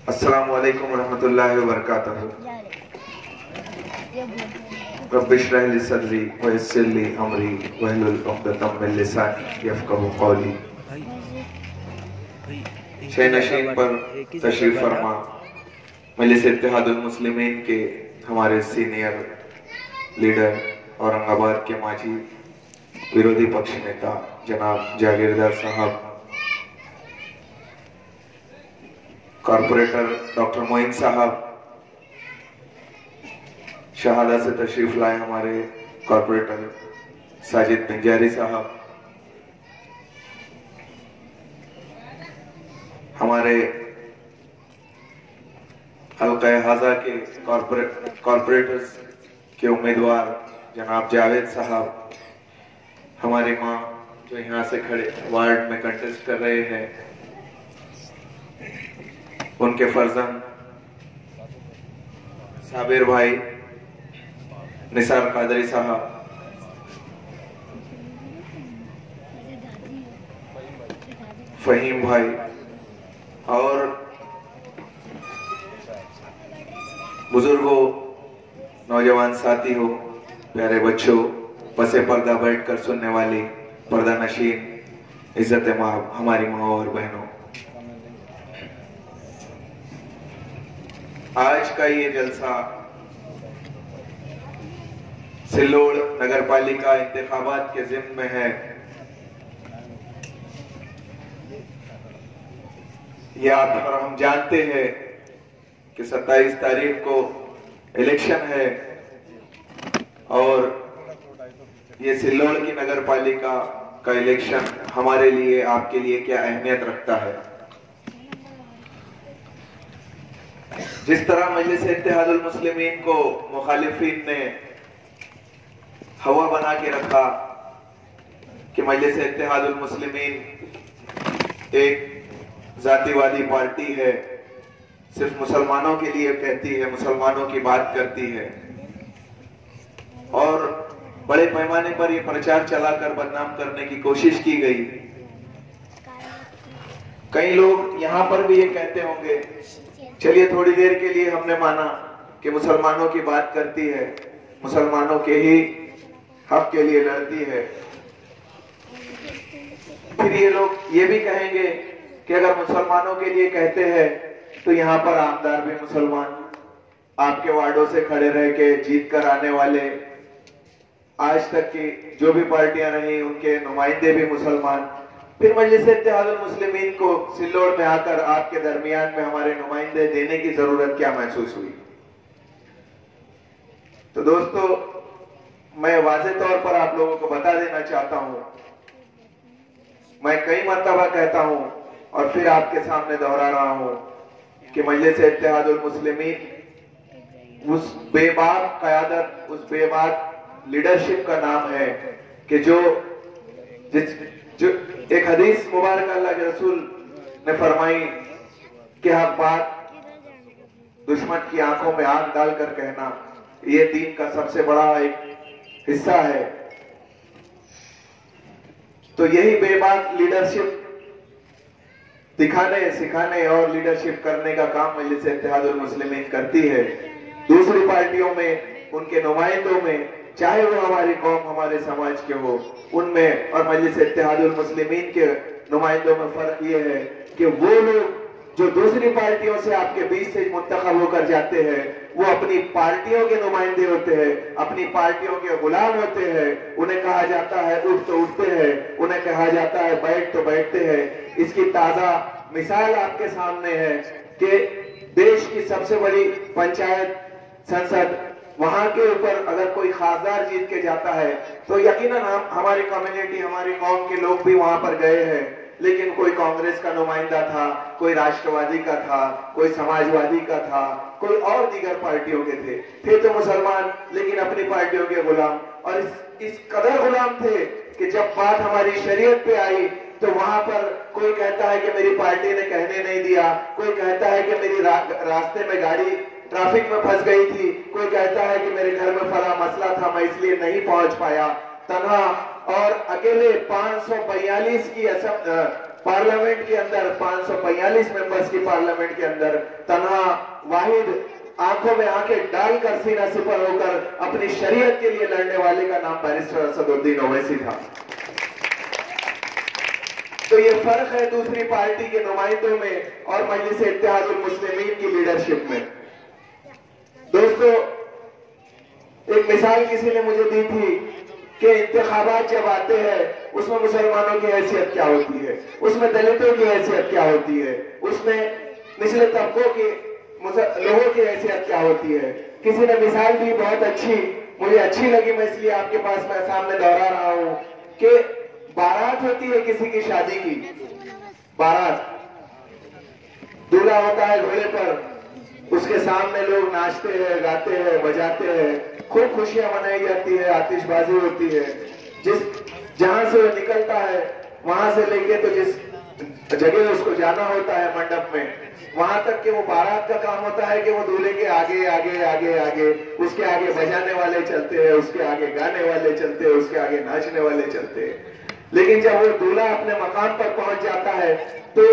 अस्सलामु अलैकुम वरहमतुल्लाहि वबरकातुहू। रब्बि इश्रह ली सदरी व यस्सिर ली अमरी वहलुल उक़दतम मिन लिसानी यफ़क़हू क़ौली। शहनशीन पर तशरीफ फरमा मजलिस इत्तेहादुल मुस्लिमीन के हमारे सीनियर लीडर औरंगाबाद के माजी विरोधी पक्ष नेता जनाब जागीरदार साहब, कॉरपोरेटर डॉक्टर मोइन साहब, शहादा से तशरीफ लाए हमारे कॉरपोरेटर साजिद बंजारी साहब, हमारे हल्का हाजा के कॉरपोरेटर्स के उम्मीदवार जनाब जावेद साहब, हमारी माँ जो यहाँ से खड़े वार्ड में कंटेस्ट कर रहे हैं, उनके फर्जंद साबिर भाई, निसार कादरी साहब, फहीम भाई और बुजुर्गों, नौजवान साथी हो, प्यारे बच्चों, पसे पर्दा बैठकर सुनने वाली पर्दा नशीन इज्जत माँ, हमारी माँ और बहनों, आज का ये जलसा सिल्लोड़ नगर पालिका इंतखाबात के ज़िम्न में है। ये आप और हम जानते हैं कि 27 तारीख को इलेक्शन है और ये सिल्लोड़ की नगर पालिका का इलेक्शन हमारे लिए, आपके लिए क्या अहमियत रखता है। जिस तरह मजलिस इत्तेहादुल मुस्लिमीन को मुखालिफिन ने हवा बना के रखा कि मजलिस इत्तेहादुल मुस्लिमीन एक जातिवादी पार्टी है, सिर्फ मुसलमानों के लिए कहती है, मुसलमानों की बात करती है, और बड़े पैमाने पर यह प्रचार चलाकर बदनाम करने की कोशिश की गई। कई लोग यहां पर भी ये कहते होंगे, चलिए थोड़ी देर के लिए हमने माना कि मुसलमानों की बात करती है, मुसलमानों के ही हक के लिए लड़ती है। फिर ये लोग ये भी कहेंगे कि अगर मुसलमानों के लिए कहते हैं तो यहाँ पर आमदार भी मुसलमान, आपके वार्डों से खड़े रह के जीत कर आने वाले, आज तक की जो भी पार्टियां रही उनके नुमाइंदे भी मुसलमान। फिर मजलिस इत्तेहादुल मुस्लिमीन को सिल्लोड़ में आकर आपके दरमियान में हमारे नुमाइंदे देने की जरूरत क्या महसूस हुई। तो दोस्तों, मैं वाज़ेह तौर पर आप लोगों को बता देना चाहता हूं, मैं कई मर्तबा कहता हूं और फिर आपके सामने दोहरा रहा हूं कि मजलिस इत्तेहादुल मुस्लिमीन उस बेबाक क़यादत, उस बेबाक लीडरशिप का नाम है कि जो एक हदीस मुबारक अल्लाह के रसूल ने फरमाई कि हक बात दुश्मन की आंखों में आग डालकर कहना, ये दीन का सबसे बड़ा एक हिस्सा है। तो यही बेबाक लीडरशिप दिखाने, सिखाने और लीडरशिप करने का काम मजलिस इत्तेहादुल मुस्लिमीन करती है। दूसरी पार्टियों में, उनके नुमाइंदों में, चाहे वो हमारी कौम, हमारे समाज के हो, उनमें और मजलिस इत्तेहादुल मुस्लिमीन के नुमाइंदों में फर्क ये है कि वो लोग जो दूसरी पार्टियों से आपके बीच से मुंतखब होकर जाते हैं, वो अपनी पार्टियों के नुमाइंदे होते हैं, अपनी पार्टियों के गुलाम होते हैं। उन्हें कहा जाता है उठ तो उठते हैं, उन्हें कहा जाता है बैठ तो बैठते हैं। इसकी ताजा मिसाल आपके सामने है कि देश की सबसे बड़ी पंचायत संसद, वहां के ऊपर अगर कोई खासदार जीत के जाता है तो यकीनन हमारी कम्युनिटी, हमारी कौम के लोग भी वहां पर गए हैं, लेकिन कोई कांग्रेस का नुमाइंदा था, कोई राष्ट्रवादी का था, कोई समाजवादी का था, कोई और दीगर पार्टियों के थे तो मुसलमान, लेकिन अपनी पार्टियों के गुलाम। और इस कदर गुलाम थे कि जब बात हमारी शरीयत पे आई तो वहां पर कोई कहता है कि मेरी पार्टी ने कहने नहीं दिया, कोई कहता है कि मेरी रास्ते में गाड़ी ट्रैफिक में फंस गई थी, कोई कहता है कि मेरे घर में फला मसला था, मैं इसलिए नहीं पहुंच पाया। तन्हा और अकेले 542 की पार्लियामेंट के अंदर 545 मेंबर्स की पार्लियामेंट के अंदर तन्हा वाहिद आंखों में आंखें डालकर सीना सिपर होकर अपनी शरीयत के लिए लड़ने वाले का नाम बैरिस्टर असदुद्दीन ओवैसी था। तो ये फर्क है दूसरी पार्टी के नुमाइंदों में और मजलिस इत्तेहादुल मुस्लिमीन की लीडरशिप में। दोस्तों, एक मिसाल किसी ने मुझे दी थी कि इंतखाबात जब आते हैं उसमें मुसलमानों की हैसियत क्या होती है, उसमें दलितों की हैसियत क्या होती है, उसमें निचले तबकों के लोगों की हैसियत क्या होती है। किसी ने मिसाल दी बहुत अच्छी, मुझे अच्छी लगी, मैं इसलिए आपके पास मैं सामने दोहरा रहा हूं कि बारात होती है किसी की शादी की, बारात, दूल्हा होता है घोड़े पर, उसके सामने लोग नाचते हैं, गाते हैं, बजाते हैं, खूब खुशियां मनाई जाती है, आतिशबाजी होती है। जहां से वो निकलता है वहां से लेके तो जिस जगह उसको जाना होता है मंडप में, वहां तक कि वो बारात का काम होता है कि वो दूल्हे के आगे आगे आगे आगे, उसके आगे बजाने वाले चलते हैं, उसके आगे गाने वाले चलते हैं, उसके आगे नाचने वाले चलते हैं। लेकिन जब वो दूल्हा अपने मकाम पर पहुंच जाता है तो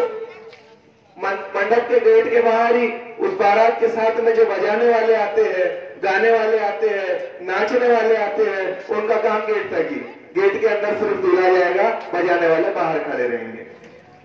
मंडप के गेट के बाहर ही उस बारात के साथ में जो बजाने वाले आते हैं, गाने वाले आते हैं, नाचने वाले आते हैं, उनका काम गेट तक ही, गेट के अंदर सिर्फ दूल्हा जाएगा, बजाने वाले बाहर खड़े रहेंगे।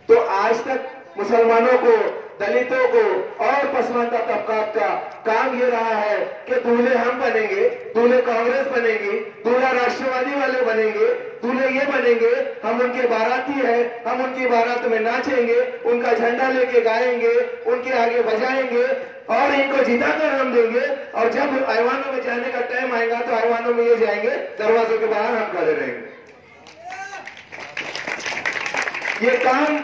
तो आज तक मुसलमानों को, दलितों को और पसमानदा तबकात का काम ये रहा है कि दूल्हे हम बनेंगे, दूल्हे कांग्रेस बनेगी, दूल्हा राष्ट्रवादी वाले बनेंगे, दूल्हे ये बनेंगे, हम उनके बाराती है, हम उनकी बारात में नाचेंगे, उनका झंडा लेके गाएंगे, उनके आगे बजाएंगे और इनको जिताकर हम देंगे। और जब ऐवानों में जाने का टाइम आएगा तो ऐवानों में ये जाएंगे, दरवाजों के बाहर हम खड़े रहेंगे। ये काम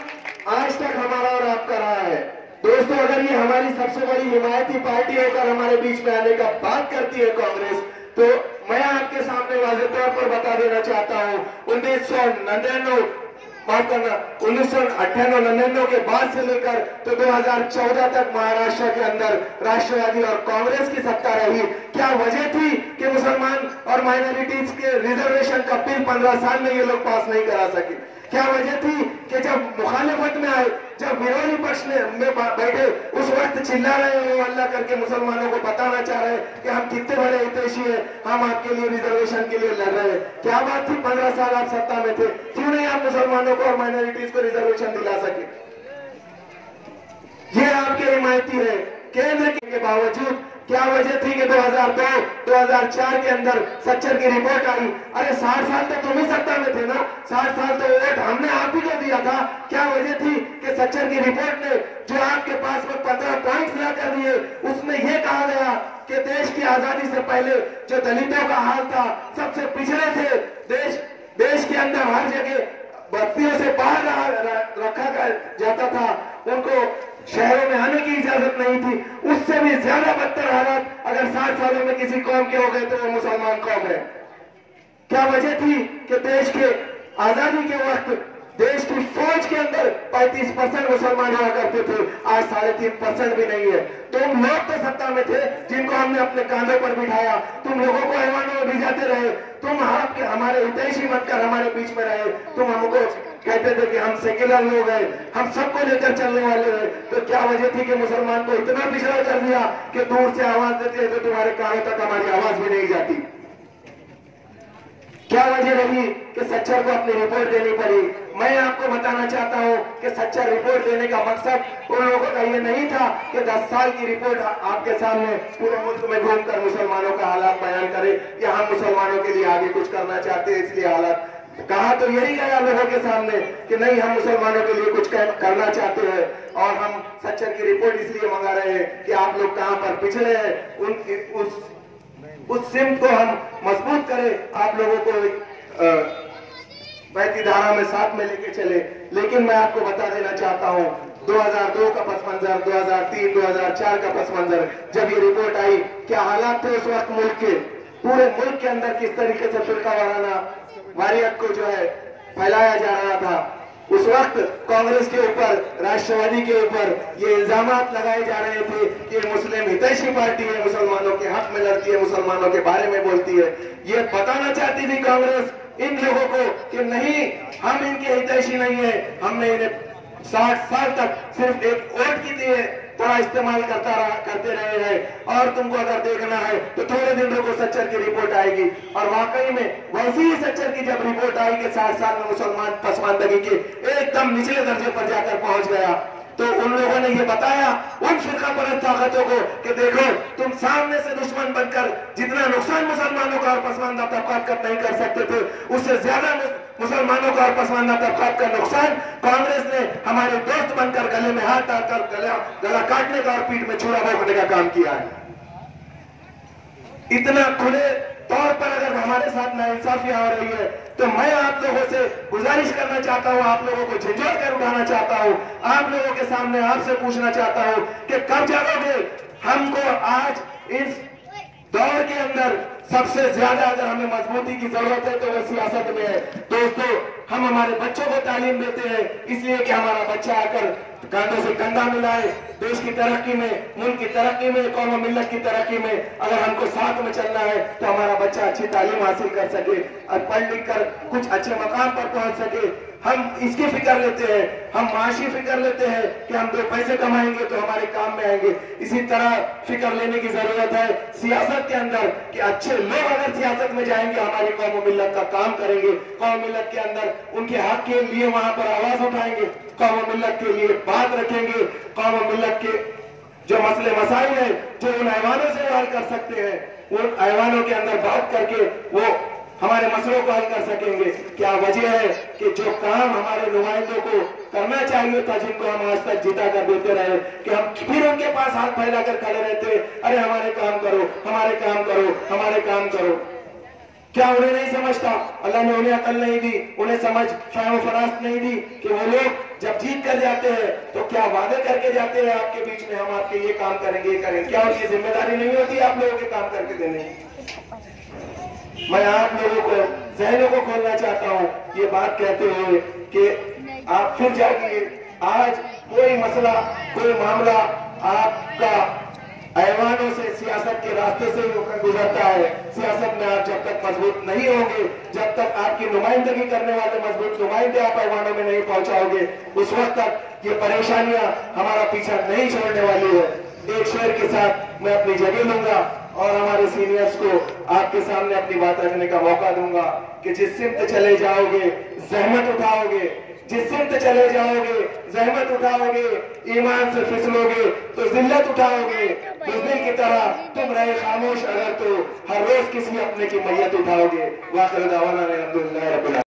आज तक हमारा और आपका रहा है। दोस्तों, अगर ये हमारी सबसे बड़ी हिमायती पार्टी होकर हमारे बीच में आने का बात करती है कांग्रेस, तो मैं आपके सामने वाज़ेह तौर पर बता देना चाहता हूं, 1998-99 के बाद से लेकर तो 2014 तक महाराष्ट्र के अंदर राष्ट्रवादी और कांग्रेस की सत्ता रही। क्या वजह थी कि मुसलमान और माइनॉरिटीज के रिजर्वेशन का बिल 15 साल में ये लोग पास नहीं करा सके? क्या वजह थी कि जब मुखालिफत में आए, जब विरोधी पक्ष में बैठे, उस वक्त चिल्ला रहे हैं अल्लाह करके, मुसलमानों को बताना चाह रहे हैं कि हम कितने बड़े हितैषी हैं, हम आपके लिए रिजर्वेशन के लिए लड़ रहे हैं। क्या बात थी? 15 साल आप सत्ता में थे, क्यों नहीं आप मुसलमानों को और माइनॉरिटीज को रिजर्वेशन दिला सके? ये आपके हिमायती है केंद्र के बावजूद। क्या वजह थी कि 2002-2004 के अंदर सच्चर की रिपोर्ट आई? अरे 60 साल तो तुम ही सत्ता में थे ना, 60 साल तो वोट हमने आप ही को दिया था। क्या वजह थी कि सच्चर की रिपोर्ट ने जो आपके पास में 15 पॉइंट्स ला कर दिए, उसमें यह कहा गया कि देश की आजादी से पहले जो दलितों का हाल था, सबसे पिछड़े थे, देश के अंदर हर जगह बस्तियों से बाहर रखा जाता था, उनको शहरों में आने की इजाजत नहीं थी। उससे भी ज्यादा बदतर हालात अगर 60 सालों में किसी कौम के हो गए तो वो मुसलमान कौम है। क्या वजह थी कि देश के आजादी के वक्त देश की फौज के अंदर 35% मुसलमान हुआ करते थे, आज 3.5% भी नहीं है। तुम लोग तो सत्ता में थे जिनको हमने अपने कांधों पर बिठाया, तुम लोगों को ऐवानों में भिजाते रहे, तुम हमारे हितैषी बनकर हमारे बीच में रहे, तुम हमको कहते थे कि हम सेक्युलर लोग हैं, हम सबको लेकर चलने वाले हैं। तो क्या वजह थी कि मुसलमान को इतना पिछड़ा कर दिया कि दूर से आवाज देते तो तुम्हारे कानों तक हमारी आवाज भी नहीं जाती? क्या वजह रही कि सच्चर को अपनी रिपोर्ट देनी पड़ी? मैं आपको बताना चाहता हूं कि सच्चर रिपोर्ट देने का मकसद उन लोगों का ये नहीं था कि 10 साल की रिपोर्ट आपके सामने पूरे मुल्क में घूमकर मुसलमानों का हालात बयान करे या हम मुसलमानों के लिए आगे कुछ करना चाहते हैं इसलिए हालात। कहा तो यही गया लोगों के सामने कि नहीं, हम मुसलमानों के लिए कुछ करना चाहते हैं और हम सच्चर की रिपोर्ट इसलिए मंगा रहे हैं कि आप लोग कहां पर पिछड़े हैं, उस सिम को हम मजबूत करें, आप लोगों को बहती धारा में साथ में लेके चले। लेकिन मैं आपको बता देना चाहता हूं, 2002 का पस मंजर, 2003, 2004 का पस मंजर, जब ये रिपोर्ट आई, क्या हालात थे उस वक्त मुल्क के? पूरे मुल्क के अंदर किस तरीके से फिरका वाराना वारियत को जो है फैलाया जा रहा था। उस वक्त कांग्रेस के ऊपर, राष्ट्रवादी के ऊपर ये इल्जामात लगाए जा रहे थे कि मुस्लिम हितैषी पार्टी है, मुसलमानों के हक में लड़ती है, मुसलमानों के बारे में बोलती है। ये बताना चाहती थी कांग्रेस इन लोगों को कि नहीं, हम इनके हितैषी नहीं है, हमने इन्हें 60 साल तक सिर्फ एक वोट की दिए थोड़ा इस्तेमाल करते रहे हैं। और तुमको अगर देखना है तो थोड़े दिन रुको, सच्चर की रिपोर्ट आएगी। और वाकई में वैसी ही सच्चर की जब रिपोर्ट आई कि 60 साल में मुसलमान पसमानदगी के एकदम निचले दर्जे पर जाकर पहुंच गया, तो उन लोगों ने ये बताया उन फिरका परस्त ताकतों को कि देखो, तुम सामने से दुश्मन बनकर जितना नुकसान मुसलमानों का और पसमानदा तबकात का नहीं कर सकते थे, उससे ज्यादा मुसलमानों का और पसमानदा तबकात का नुकसान कांग्रेस ने हमारे दोस्त बनकर गले में हाथ डालकर गला काटने का और पीठ में छुरा भोंकने का काम किया है। इतना खुले तौर पर अगर हमारे साथ नाइंसाफियां हो रही है, तो मैं आप लोगों से गुजारिश करना चाहता हूं, आप लोगों को झंझोड़ कर उठाना चाहता हूं, आप लोगों के सामने आपसे पूछना चाहता हूं कि कब जागोगे। हमको आज इस दौर के अंदर सबसे ज्यादा अगर हमें मजबूती की जरूरत है तो वो सियासत में है। दोस्तों, हम हमारे बच्चों को तालीम देते हैं इसलिए कि हमारा बच्चा आकर कंधे से कंधा मिलाए, देश की तरक्की में, मुल्क की तरक्की में, कौम मिल्लत की तरक्की में अगर हमको साथ में चलना है तो हमारा बच्चा अच्छी तालीम हासिल कर सके और पढ़ लिख कर कुछ अच्छे मकाम पर पहुंच सके। हम इसकी फिक्र लेते हैं, हम माशी फिक्र लेते हैं कि हम 2 पैसे कमाएंगे तो हमारे काम में आएंगे। इसी तरह फिक्र लेने की जरूरत है सियासत के अंदर कि अच्छे लोग अगर सियासत में जाएंगे हमारी कौम मिल्लत का काम करेंगे, कौम मिल्लत के अंदर उनके हक के लिए वहां पर आवाज उठाएंगे, कौम मिल्लत के लिए बात रखेंगे, कौम मिल्लत के जो मसले मसाइल है जो उन ऐवानों से हल कर सकते हैं उन ऐवानों के अंदर बात करके वो हमारे मसलों को हल कर सकेंगे। क्या वजह है कि जो काम हमारे नुमाइंदों को करना चाहिए था, जिनको हम आज तक जीता कर देते रहे, कि हम फिर उनके पास हाथ फैलाकर खड़े रहते, अरे हमारे काम करो, हमारे काम करो, हमारे काम करो। क्या उन्हें नहीं समझता? अल्लाह ने उन्हें अकल नहीं दी, उन्हें समझ फहम फरास्त नहीं दी कि वो लोग जब जीत कर जाते हैं तो क्या वादे करके जाते हैं आपके बीच में, हम आपके ये काम करेंगे, ये करेंगे। क्या उनकी जिम्मेदारी नहीं होती आप लोगों के काम करके देने? मैं आप लोगों को जहनों को खोलना चाहता हूँ ये बात कहते हुए कि आप फिर जाइए। आज कोई मसला, कोई मामला आपका ऐवानों से, सियासत के रास्ते से ही होकर गुजरता है। सियासत में आप जब तक मजबूत नहीं होंगे, जब तक आपकी नुमाइंदगी करने वाले मजबूत नुमाइंदे आप ऐवानों में नहीं पहुंचाओगे, उस वक्त तक ये परेशानियां हमारा पीछा नहीं छोड़ने वाली है। एक शेर के साथ मैं अपनी जगह लूंगा और हमारे सीनियर्स को आपके सामने अपनी बात रखने का मौका दूंगा कि जिस सिमत चले जाओगे जहमत उठाओगे, जिस सिमत चले जाओगे जहमत उठाओगे, ईमान से फिसलोगे तो जिल्लत उठाओगे। बुज़दिल की तरह तुम रहे खामोश अगर तो हर रोज किसी अपने की मैयत उठाओगे। वाखिर दावाना अल्हम्दुलिल्लाह रब्बिल आलमीन।